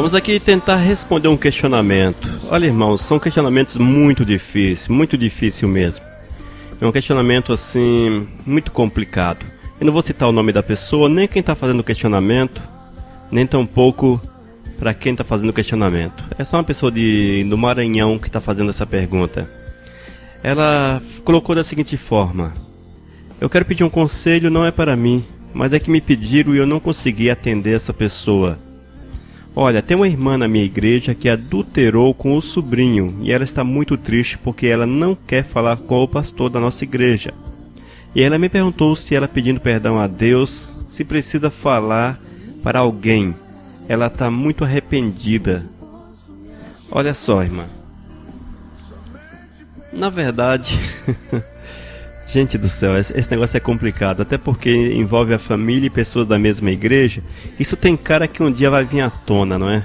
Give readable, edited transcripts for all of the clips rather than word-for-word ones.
Vamos aqui tentar responder um questionamento. Olha, irmãos, são questionamentos muito difícil mesmo. É um questionamento assim, muito complicado. Eu não vou citar o nome da pessoa, nem quem está fazendo o questionamento, nem tampouco para quem está fazendo o questionamento. É só uma pessoa do Maranhão que está fazendo essa pergunta. Ela colocou da seguinte forma: eu quero pedir um conselho, não é para mim, mas é que me pediram e eu não consegui atender essa pessoa. Olha, tem uma irmã na minha igreja que adulterou com o sobrinho e ela está muito triste porque ela não quer falar com o pastor da nossa igreja. E ela me perguntou se ela pedindo perdão a Deus, se precisa falar para alguém. Ela está muito arrependida. Olha só, irmã. Na verdade, gente do céu, esse negócio é complicado, até porque envolve a família e pessoas da mesma igreja. Isso tem cara que um dia vai vir à tona, não é?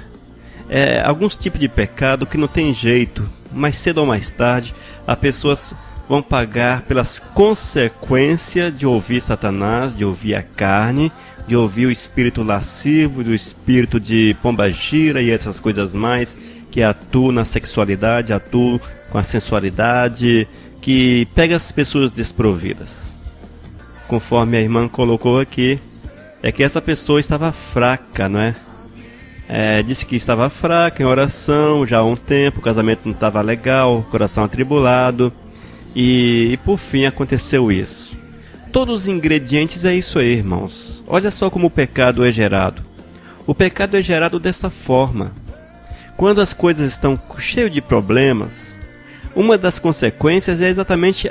Alguns tipos de pecado que não tem jeito, mais cedo ou mais tarde, as pessoas vão pagar pelas consequências de ouvir Satanás, de ouvir a carne, de ouvir o espírito lascivo, do espírito de pombagira e essas coisas mais, que atuam na sexualidade, atuam com a sensualidade, que pega as pessoas desprovidas. Conforme a irmã colocou aqui, é que essa pessoa estava fraca, não é? Disse que estava fraca em oração já há um tempo, o casamento não estava legal, coração atribulado, e por fim aconteceu isso. Todos os ingredientes é isso aí, irmãos. Olha só como o pecado é gerado. O pecado é gerado dessa forma. Quando as coisas estão cheias de problemas, uma das consequências é exatamente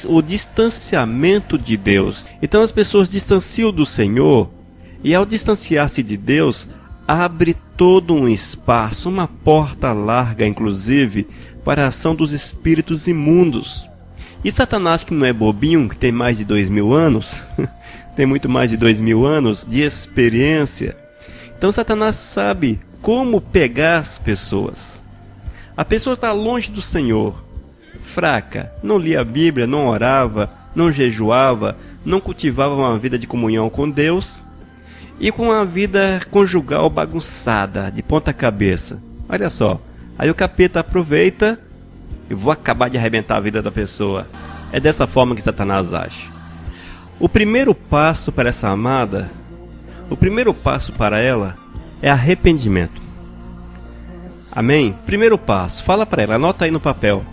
o distanciamento de Deus. Então as pessoas distanciam do Senhor, e ao distanciar-se de Deus, abre todo um espaço, uma porta larga, inclusive, para a ação dos espíritos imundos. E Satanás, que não é bobinho, que tem mais de 2000 anos, tem muito mais de 2000 anos de experiência. Então Satanás sabe como pegar as pessoas. A pessoa está longe do Senhor, fraca, não lia a Bíblia, não orava, não jejuava, não cultivava uma vida de comunhão com Deus e com uma vida conjugal bagunçada, de ponta cabeça. Olha só, aí o capeta aproveita e vou acabar de arrebentar a vida da pessoa. É dessa forma que Satanás age. O primeiro passo para essa amada, o primeiro passo para ela é arrependimento. Amém? Primeiro passo, fala para ela, anota aí no papel.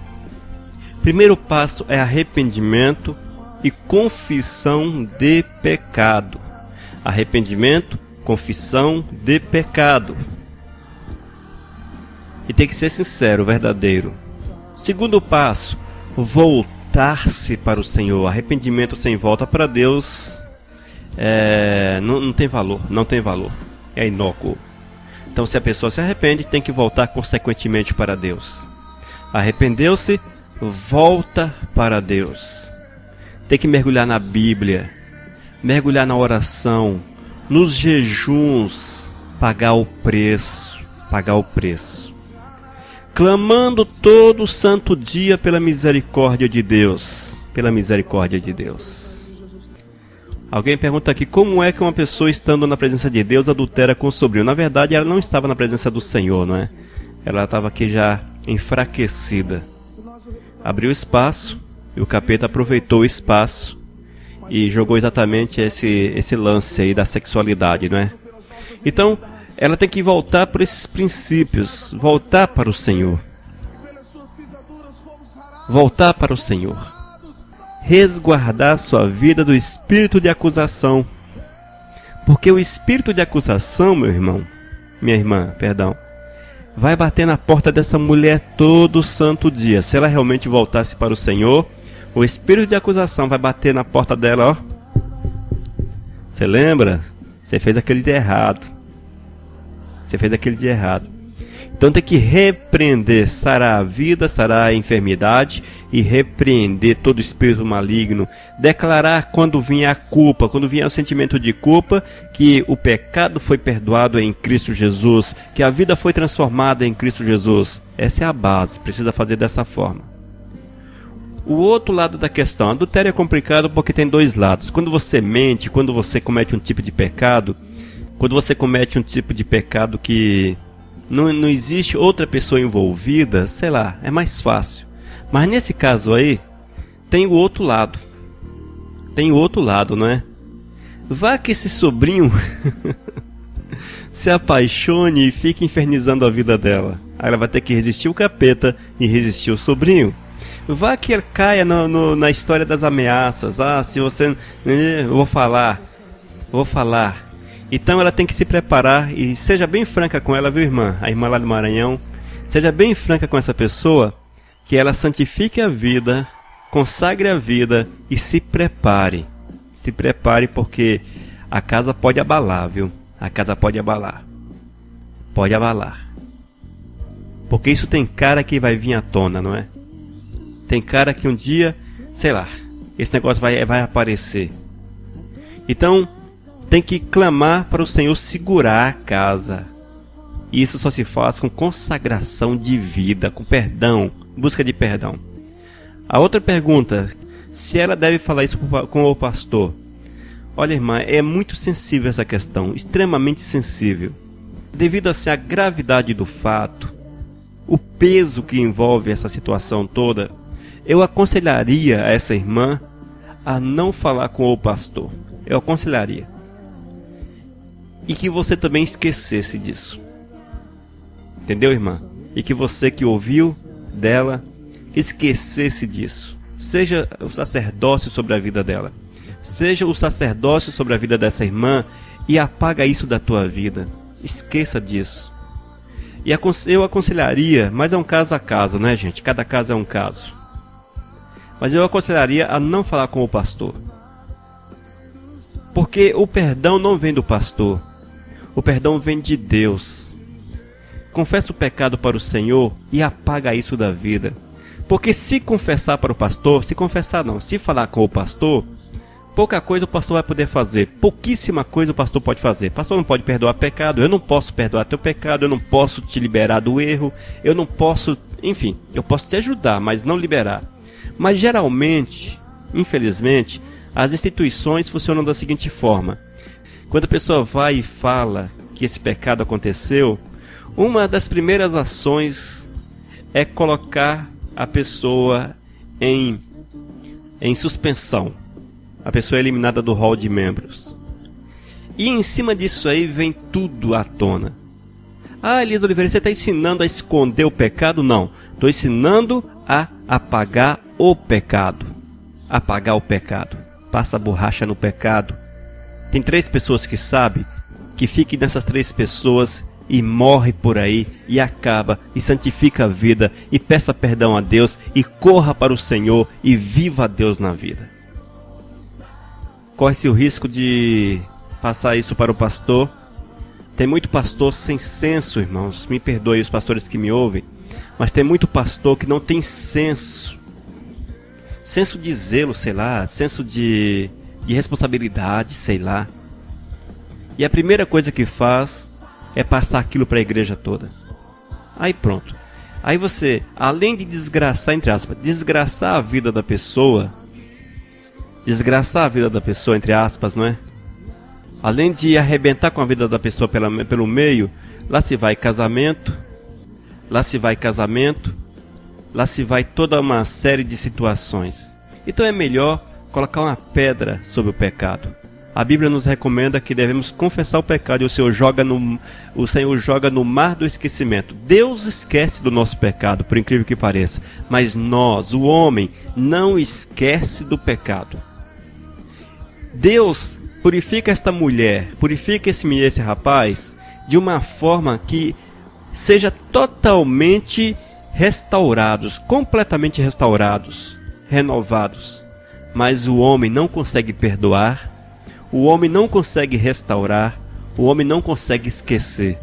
Primeiro passo é arrependimento e confissão de pecado. Arrependimento, confissão de pecado. E tem que ser sincero, verdadeiro. Segundo passo, voltar-se para o Senhor. Arrependimento sem volta para Deus não tem valor, não tem valor. É inócuo. Então, se a pessoa se arrepende, tem que voltar consequentemente para Deus. Arrependeu-se, volta para Deus. Tem que mergulhar na Bíblia, mergulhar na oração, nos jejuns, pagar o preço, clamando todo santo dia pela misericórdia de Deus, Alguém pergunta aqui, como é que uma pessoa estando na presença de Deus adultera com o sobrinho? Na verdade, ela não estava na presença do Senhor, não é? Ela estava aqui já enfraquecida. Abriu espaço, e o capeta aproveitou o espaço e jogou exatamente esse lance aí da sexualidade, não é? Então, ela tem que voltar por esses princípios, voltar para o Senhor. Voltar para o Senhor. Resguardar sua vida do espírito de acusação. Porque o espírito de acusação, meu irmão, minha irmã, perdão, vai bater na porta dessa mulher todo santo dia. Se ela realmente voltasse para o Senhor, o espírito de acusação vai bater na porta dela, ó. Você lembra? Você fez aquele de errado. Então tem que repreender, sarar a vida, sarar a enfermidade e repreender todo espírito maligno. Declarar quando vinha a culpa, quando vinha o sentimento de culpa, que o pecado foi perdoado em Cristo Jesus, que a vida foi transformada em Cristo Jesus. Essa é a base, precisa fazer dessa forma. O outro lado da questão, adultério é complicado porque tem dois lados. Quando você mente, quando você comete um tipo de pecado, quando você comete um tipo de pecado que não existe outra pessoa envolvida, sei lá, é mais fácil. Mas nesse caso aí, tem o outro lado. Tem o outro lado, não é? Vá que esse sobrinho se apaixone e fique infernizando a vida dela. Aí ela vai ter que resistir o capeta e resistir o sobrinho. Vá que ele caia na história das ameaças. Ah, se você... Eu vou falar. Então ela tem que se preparar e seja bem franca com ela, viu, irmã? A irmã lá do Maranhão. Seja bem franca com essa pessoa, que ela santifique a vida, consagre a vida e se prepare. Se prepare porque a casa pode abalar, viu? A casa pode abalar. Pode abalar. Porque isso tem cara que vai vir à tona, não é? Tem cara que um dia, sei lá, esse negócio vai aparecer. Então, tem que clamar para o Senhor segurar a casa. E isso só se faz com consagração de vida, com perdão, busca de perdão. A outra pergunta, se ela deve falar isso com o pastor. Olha, irmã, é muito sensível essa questão, extremamente sensível. Devido assim, à gravidade do fato, o peso que envolve essa situação toda, eu aconselharia a essa irmã a não falar com o pastor. Eu aconselharia. E que você também esquecesse disso. Entendeu, irmã? E que você que ouviu dela esquecesse disso. Seja o sacerdócio sobre a vida dela. Seja o sacerdócio sobre a vida dessa irmã e apaga isso da tua vida. Esqueça disso. E eu aconselharia, mas é um caso a caso, né, gente? Cada caso é um caso. Mas eu aconselharia a não falar com o pastor. Porque o perdão não vem do pastor. O perdão vem de Deus. Confessa o pecado para o Senhor e apaga isso da vida. Porque se confessar para o pastor, se falar com o pastor, pouca coisa o pastor vai poder fazer. Pouquíssima coisa o pastor pode fazer. O pastor não pode perdoar pecado, eu não posso perdoar teu pecado, eu não posso te liberar do erro, eu não posso, enfim, eu posso te ajudar, mas não liberar. Mas geralmente, infelizmente, as instituições funcionam da seguinte forma. Quando a pessoa vai e fala que esse pecado aconteceu, uma das primeiras ações é colocar a pessoa em suspensão. A pessoa é eliminada do hall de membros. E em cima disso aí vem tudo à tona. Ah, Elias Oliveira, você está ensinando a esconder o pecado? Não. Estou ensinando a apagar o pecado. Apagar o pecado. Passa a borracha no pecado. Tem 3 pessoas que sabem, que fique nessas 3 pessoas e morre por aí e acaba e santifica a vida e peça perdão a Deus e corra para o Senhor e viva a Deus na vida. Corre-se o risco de passar isso para o pastor. Tem muito pastor sem senso, irmãos. Me perdoem os pastores que me ouvem, mas tem muito pastor que não tem senso. Senso de zelo, sei lá, senso de responsabilidade, sei lá. E a primeira coisa que faz é passar aquilo para a igreja toda. Aí pronto. Aí você, além de desgraçar, entre aspas, desgraçar a vida da pessoa, entre aspas, não é? Além de arrebentar com a vida da pessoa pelo meio, lá se vai casamento, lá se vai toda uma série de situações. Então é melhor colocar uma pedra sobre o pecado. A Bíblia nos recomenda que devemos confessar o pecado e o Senhor joga no mar do esquecimento. Deus esquece do nosso pecado, por incrível que pareça. Mas nós, o homem, não esquece do pecado. Deus purifica esta mulher, purifica esse rapaz de uma forma que seja totalmente restaurados, completamente restaurados, renovados. Mas o homem não consegue perdoar, o homem não consegue restaurar, o homem não consegue esquecer.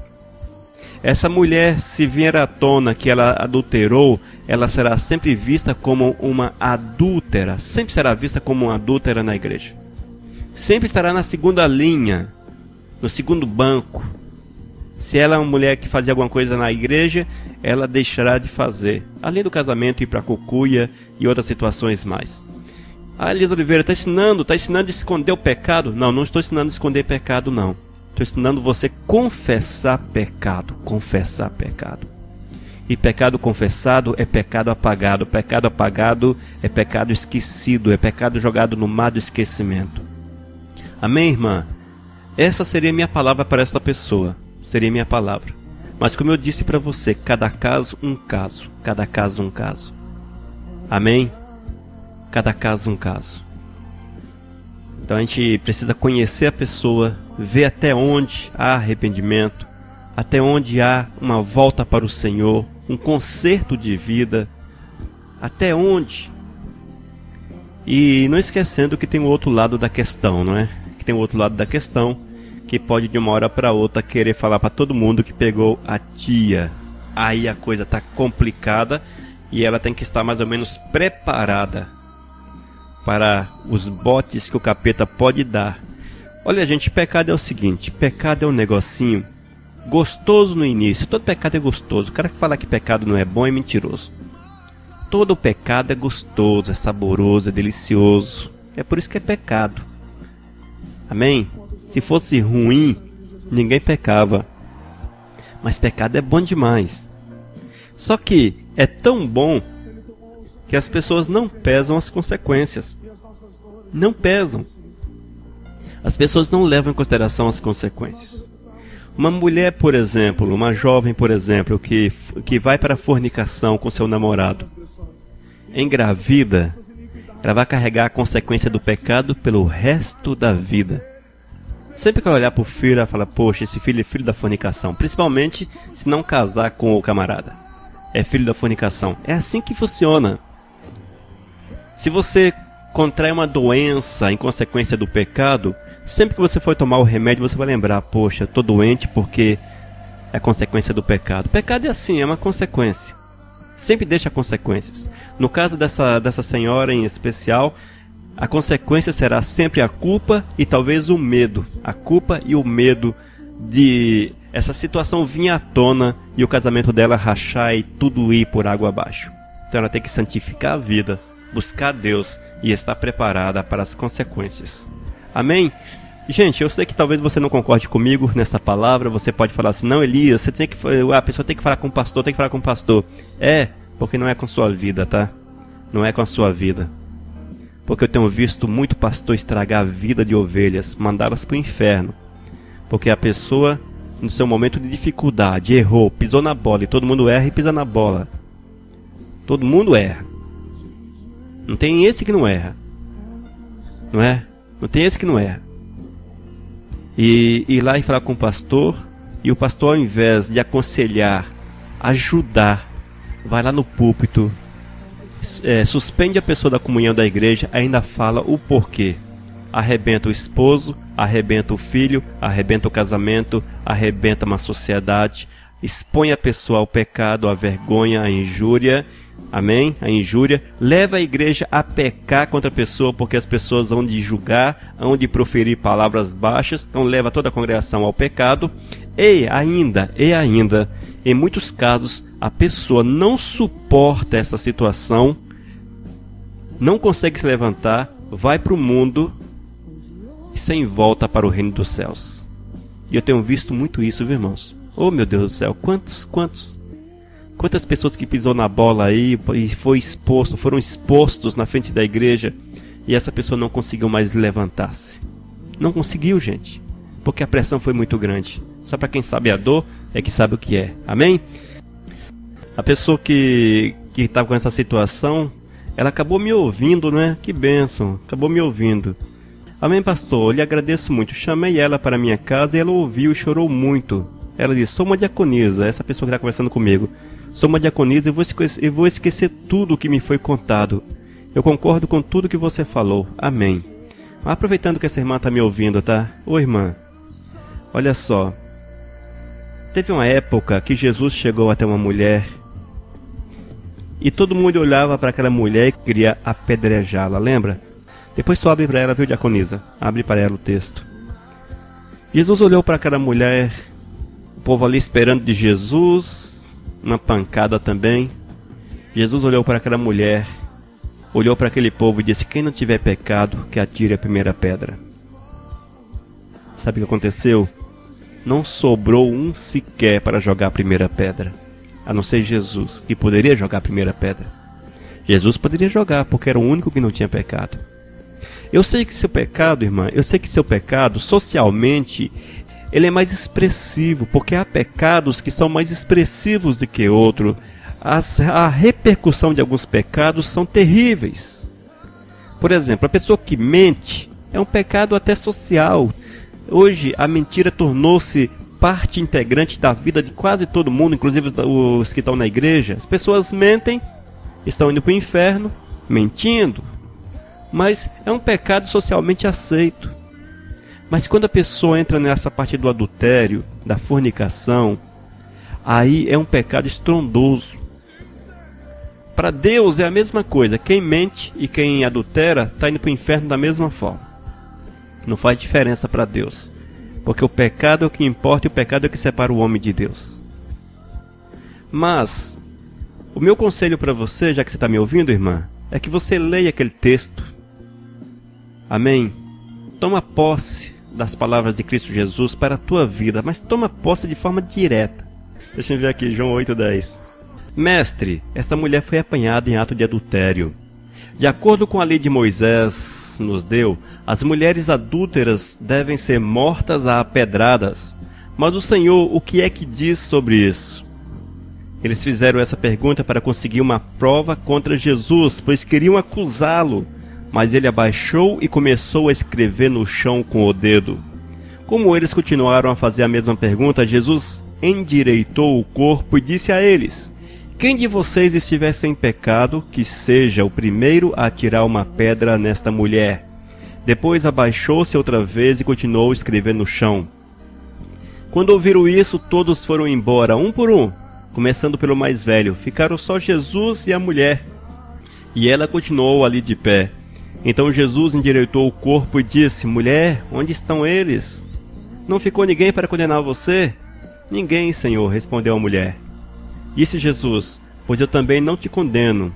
Essa mulher, se vier à tona que ela adulterou, ela será sempre vista como uma adúltera, sempre será vista como uma adúltera na igreja. Sempre estará na segunda linha, no segundo banco. Se ela é uma mulher que fazia alguma coisa na igreja, ela deixará de fazer. Além do casamento, ir para a cucuia e outras situações mais. Ah, Elias Oliveira, está ensinando a esconder o pecado? Não, não estou ensinando a esconder pecado, não. Estou ensinando você confessar pecado. Confessar pecado. E pecado confessado é pecado apagado. Pecado apagado é pecado esquecido. É pecado jogado no mar do esquecimento. Amém, irmã? Essa seria minha palavra para esta pessoa. Seria minha palavra. Mas como eu disse para você, cada caso um caso. Cada caso um caso. Amém? Cada caso um caso. Então a gente precisa conhecer a pessoa, ver até onde há arrependimento, até onde há uma volta para o Senhor, um conserto de vida, até onde. E não esquecendo que tem o outro lado da questão, não é? Que tem o outro lado da questão, que pode de uma hora para outra querer falar para todo mundo que pegou a tia. Aí a coisa está complicada e ela tem que estar mais ou menos preparada para os botes que o capeta pode dar. Olha, gente, pecado é o seguinte, pecado é um negocinho gostoso no início. Todo pecado é gostoso. O cara que fala que pecado não é bom é mentiroso. Todo pecado é gostoso, é saboroso, é delicioso. É por isso que é pecado. Amém? Se fosse ruim, ninguém pecava. Mas pecado é bom demais. Só que é tão bom que as pessoas não pesam as consequências. Não pesam. As pessoas não levam em consideração as consequências. Uma mulher, por exemplo, uma jovem, por exemplo, que vai para a fornicação com seu namorado, engravida, ela vai carregar a consequência do pecado pelo resto da vida. Sempre que ela olhar para o filho, ela fala, poxa, esse filho é filho da fornicação. Principalmente se não casar com o camarada. É filho da fornicação. É assim que funciona. Se você contrai uma doença em consequência do pecado, sempre que você for tomar o remédio, você vai lembrar, poxa, estou doente porque é consequência do pecado. O pecado é assim, é uma consequência. Sempre deixa consequências. No caso dessa senhora em especial, a consequência será sempre a culpa e talvez o medo. A culpa e o medo de essa situação vir à tona e o casamento dela rachar e tudo ir por água abaixo. Então ela tem que santificar a vida, buscar Deus e estar preparada para as consequências. Amém? Gente, eu sei que talvez você não concorde comigo nessa palavra. Você pode falar assim, não, Elias, a pessoa tem que falar com o pastor, tem que falar com o pastor. É, porque não é com a sua vida, tá? Não é com a sua vida. Porque eu tenho visto muito pastor estragar a vida de ovelhas, mandá-las para o inferno. Porque a pessoa, no seu momento de dificuldade, errou, pisou na bola, e todo mundo erra e pisa na bola. Todo mundo erra. Não tem esse que não erra. Não é? Não tem esse que não erra. E ir lá e falar com o pastor, e o pastor, ao invés de aconselhar, ajudar, vai lá no púlpito, suspende a pessoa da comunhão da igreja, ainda fala o porquê. Arrebenta o esposo, arrebenta o filho, arrebenta o casamento, arrebenta uma sociedade, expõe a pessoa ao pecado, à vergonha, à injúria. Amém? A injúria leva a igreja a pecar contra a pessoa, porque as pessoas vão de julgar, vão de proferir palavras baixas, então leva toda a congregação ao pecado. E ainda, em muitos casos, a pessoa não suporta essa situação, não consegue se levantar, vai para o mundo e sem volta para o reino dos céus. E eu tenho visto muito isso, viu, irmãos? Oh, meu Deus do céu, quantas pessoas que pisou na bola aí e foram expostos na frente da igreja e essa pessoa não conseguiu mais levantar-se. Não conseguiu, gente, porque a pressão foi muito grande. Só para quem sabe a dor é que sabe o que é. Amém? A pessoa que estava com essa situação, ela acabou me ouvindo, né? Que bênção, acabou me ouvindo. Amém, pastor? Eu lhe agradeço muito. Chamei ela para minha casa e ela ouviu e chorou muito. Ela disse, sou uma diaconisa, essa pessoa que está conversando comigo. Sou uma diaconisa e vou esquecer tudo o que me foi contado. Eu concordo com tudo que você falou. Amém. Aproveitando que essa irmã está me ouvindo, tá? Ô irmã, olha só. Teve uma época que Jesus chegou até uma mulher e todo mundo olhava para aquela mulher e queria apedrejá-la, lembra? Depois tu abre para ela, viu, diaconisa? Abre para ela o texto. Jesus olhou para aquela mulher, o povo ali esperando de Jesus, uma pancada também. Jesus olhou para aquela mulher, olhou para aquele povo e disse, quem não tiver pecado, que atire a primeira pedra. Sabe o que aconteceu? não sobrou um sequer para jogar a primeira pedra, a não ser Jesus, que poderia jogar a primeira pedra. Jesus poderia jogar, porque era o único que não tinha pecado. Eu sei que seu pecado, irmã, eu sei que seu pecado, socialmente, ele é mais expressivo, porque há pecados que são mais expressivos do que outros. A repercussão de alguns pecados são terríveis. Por exemplo, a pessoa que mente é um pecado até social. Hoje, a mentira tornou-se parte integrante da vida de quase todo mundo, inclusive os que estão na igreja. As pessoas mentem, estão indo para o inferno, mentindo. Mas é um pecado socialmente aceito. Mas quando a pessoa entra nessa parte do adultério, da fornicação, aí é um pecado estrondoso. Para Deus é a mesma coisa. Quem mente e quem adultera está indo para o inferno da mesma forma. Não faz diferença para Deus. Porque o pecado é o que importa e o pecado é o que separa o homem de Deus. Mas, o meu conselho para você, já que você está me ouvindo, irmã, é que você leia aquele texto. Amém? Toma posse das palavras de Cristo Jesus para a tua vida, mas toma posse de forma direta. Deixa eu ver aqui, João 8:10. Mestre, esta mulher foi apanhada em ato de adultério. De acordo com a lei de Moisés nos deu, as mulheres adúlteras devem ser mortas a pedradas. Mas o Senhor, o que é que diz sobre isso? Eles fizeram essa pergunta para conseguir uma prova contra Jesus, pois queriam acusá-lo. Mas ele abaixou e começou a escrever no chão com o dedo. Como eles continuaram a fazer a mesma pergunta, Jesus endireitou o corpo e disse a eles: quem de vocês estiver sem pecado, que seja o primeiro a atirar uma pedra nesta mulher. Depois abaixou-se outra vez e continuou a escrever no chão. Quando ouviram isso, todos foram embora, um por um, começando pelo mais velho. Ficaram só Jesus e a mulher. E ela continuou ali de pé. Então Jesus endireitou o corpo e disse: mulher, onde estão eles? Não ficou ninguém para condenar você? Ninguém, Senhor, respondeu a mulher. Disse Jesus: pois eu também não te condeno.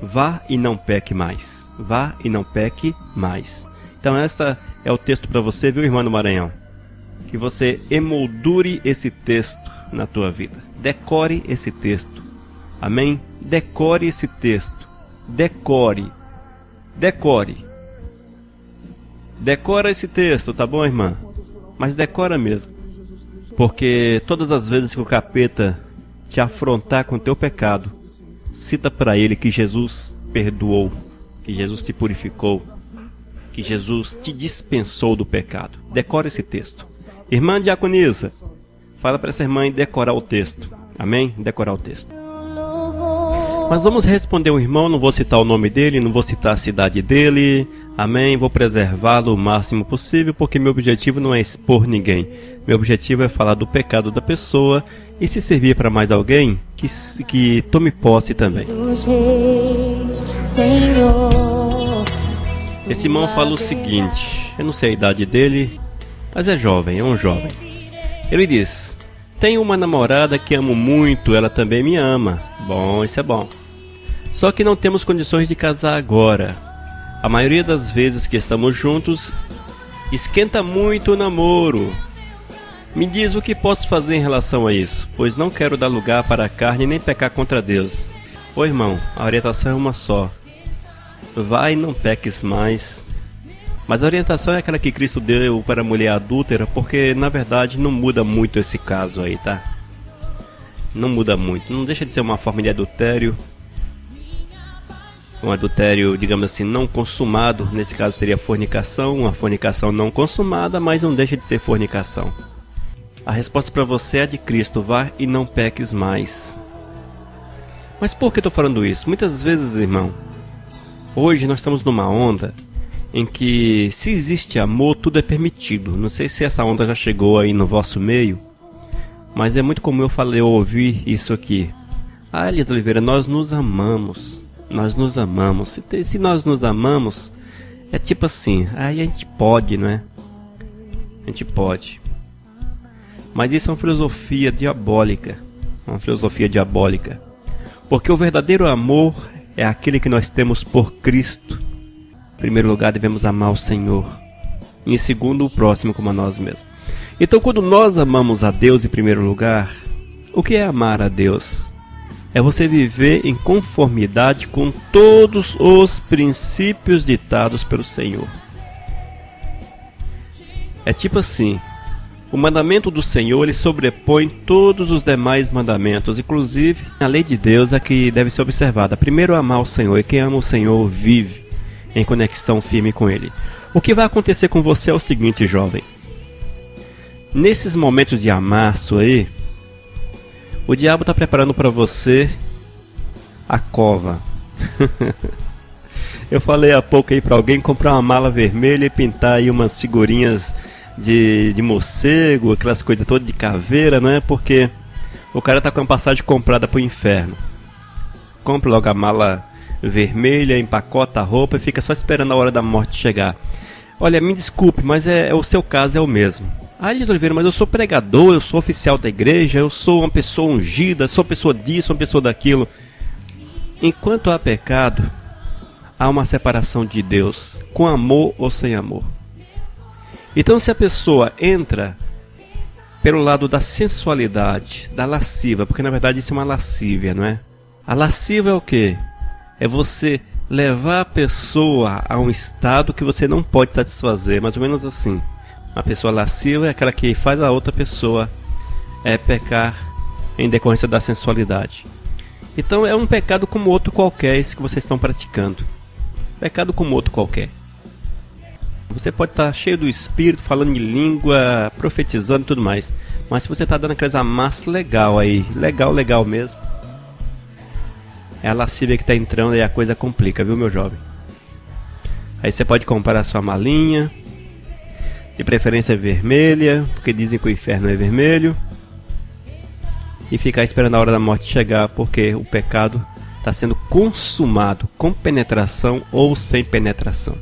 Vá e não peque mais. Vá e não peque mais. Então esse é o texto para você, viu, irmã do Maranhão? Que você emoldure esse texto na tua vida. Decore esse texto. Amém? Decore esse texto. Decore. Decore. Decora esse texto, tá bom, irmã? Mas decora mesmo. Porque todas as vezes que o capeta te afrontar com o teu pecado, cita para ele que Jesus perdoou, que Jesus te purificou, que Jesus te dispensou do pecado. Decora esse texto. Irmã Diaconisa, fala para essa irmã decorar o texto. Amém? Decorar o texto. Mas vamos responder o irmão, não vou citar o nome dele, não vou citar a cidade dele. Amém? Vou preservá-lo o máximo possível, porque meu objetivo não é expor ninguém. Meu objetivo é falar do pecado da pessoa e se servir para mais alguém, que tome posse também. Esse irmão fala o seguinte, eu não sei a idade dele, mas é jovem, é um jovem. Ele diz: tenho uma namorada que amo muito, ela também me ama. Bom, isso é bom. Só que não temos condições de casar agora. A maioria das vezes que estamos juntos, esquenta muito o namoro. Me diz o que posso fazer em relação a isso, pois não quero dar lugar para a carne nem pecar contra Deus. Ô irmão, a orientação é uma só. Vai e não peques mais. Mas a orientação é aquela que Cristo deu para a mulher adúltera, porque na verdade não muda muito esse caso aí, tá? Não muda muito, não deixa de ser uma forma de adultério. Um adultério, digamos assim, não consumado. Nesse caso seria fornicação, uma fornicação não consumada, mas não deixa de ser fornicação. A resposta para você é a de Cristo: vá e não peques mais. Mas por que eu estou falando isso? Muitas vezes, irmão, hoje nós estamos numa onda em que, se existe amor, tudo é permitido. Não sei se essa onda já chegou aí no vosso meio, mas é muito comum eu ouvir isso aqui. Ah, Elias Oliveira, nós nos amamos. Nós nos amamos. Se nós nos amamos, é tipo assim, aí a gente pode, não é? A gente pode. Mas isso é uma filosofia diabólica. Uma filosofia diabólica. Porque o verdadeiro amor é aquele que nós temos por Cristo. Em primeiro lugar, devemos amar o Senhor. e em segundo o próximo como a nós mesmos. Então, quando nós amamos a Deus em primeiro lugar, o que é amar a Deus? É você viver em conformidade com todos os princípios ditados pelo Senhor. É tipo assim, o mandamento do Senhor ele sobrepõe todos os demais mandamentos, inclusive a lei de Deus é que deve ser observada. Primeiro, amar o Senhor, e quem ama o Senhor vive em conexão firme com Ele. O que vai acontecer com você é o seguinte, jovem. Nesses momentos de amasso aí, o diabo está preparando para você a cova. Eu falei há pouco aí para alguém comprar uma mala vermelha e pintar aí umas figurinhas de morcego, aquelas coisas todas de caveira, não é? Porque o cara tá com a passagem comprada pro inferno. Compra logo a mala vermelha, empacota a roupa e fica só esperando a hora da morte chegar. Olha, me desculpe, mas o seu caso é o mesmo. Ah, Elias Oliveira, mas eu sou pregador, eu sou oficial da igreja, eu sou uma pessoa ungida, sou pessoa disso, uma pessoa daquilo. Enquanto há pecado, há uma separação de Deus, com amor ou sem amor. Então, se a pessoa entra pelo lado da sensualidade, da lasciva, porque na verdade isso é uma lascívia, não é? A lasciva é o quê? É você levar a pessoa a um estado que você não pode satisfazer, mais ou menos assim. Uma pessoa lasciva é aquela que faz a outra pessoa pecar em decorrência da sensualidade. Então é um pecado como outro qualquer esse que vocês estão praticando. Pecado como outro qualquer. Você pode estar cheio do Espírito, falando em língua, profetizando e tudo mais. Mas se você está dando aqueles amassos legal aí, legal mesmo, é a lascívia que está entrando e a coisa complica, viu, meu jovem? Aí você pode comprar a sua malinha, de preferência vermelha, porque dizem que o inferno é vermelho, e ficar esperando a hora da morte chegar, porque o pecado está sendo consumado com penetração ou sem penetração.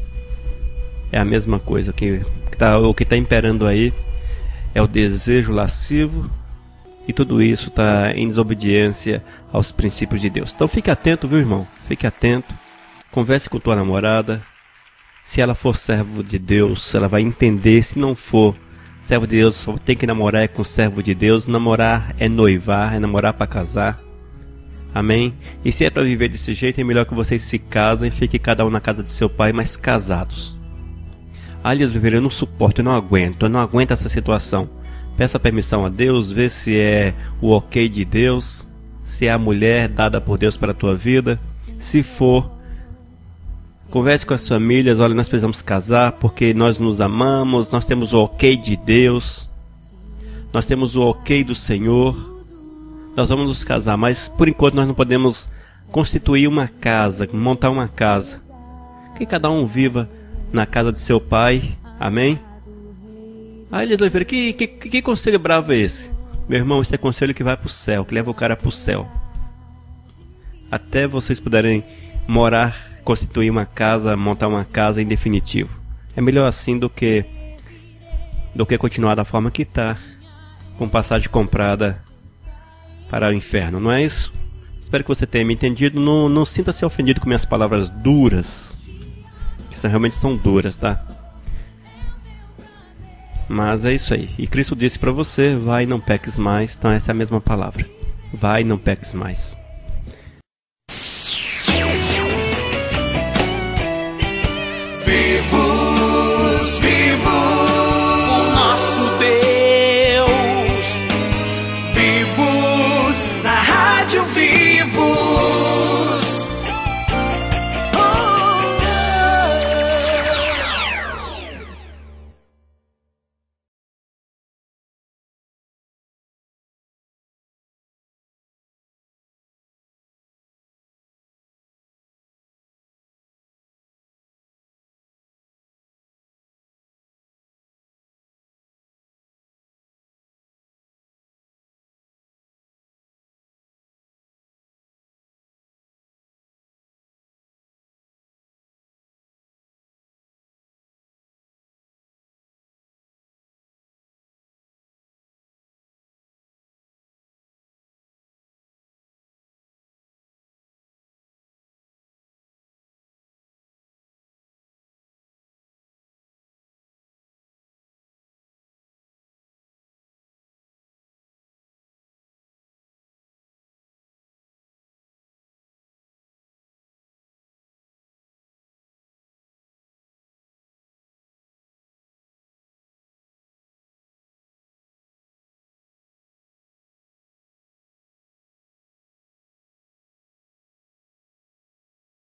É a mesma coisa, o que está imperando aí é o desejo lascivo, e tudo isso está em desobediência aos princípios de Deus. Então fique atento, viu, irmão? Fique atento, converse com tua namorada. Se ela for servo de Deus, ela vai entender. Se não for servo de Deus, só tem que namorar com servo de Deus. Namorar é noivar, é namorar para casar. Amém? E se é para viver desse jeito, é melhor que vocês se casem e fiquem cada um na casa de seu pai, mas casados. Elias Oliveira, eu não suporto, eu não aguento essa situação. Peça permissão a Deus, vê se é o ok de Deus, se é a mulher dada por Deus para a tua vida. Se for, converse com as famílias, olha, nós precisamos casar porque nós nos amamos, nós temos o ok de Deus, nós temos o ok do Senhor, nós vamos nos casar, mas por enquanto nós não podemos constituir uma casa, montar uma casa. Que cada um viva na casa de seu pai, amém? Elias Oliveira, que conselho bravo é esse? Meu irmão, esse é conselho que vai para o céu, que leva o cara para o céu. Até vocês puderem morar, constituir uma casa, montar uma casa em definitivo. É melhor assim do que continuar da forma que está, com passagem comprada para o inferno, não é isso? Espero que você tenha me entendido. Não sinta-se ofendido com minhas palavras duras, que realmente são duras, tá? Mas é isso aí. E Cristo disse para você, vai e não peques mais. Então essa é a mesma palavra. Vai e não peques mais.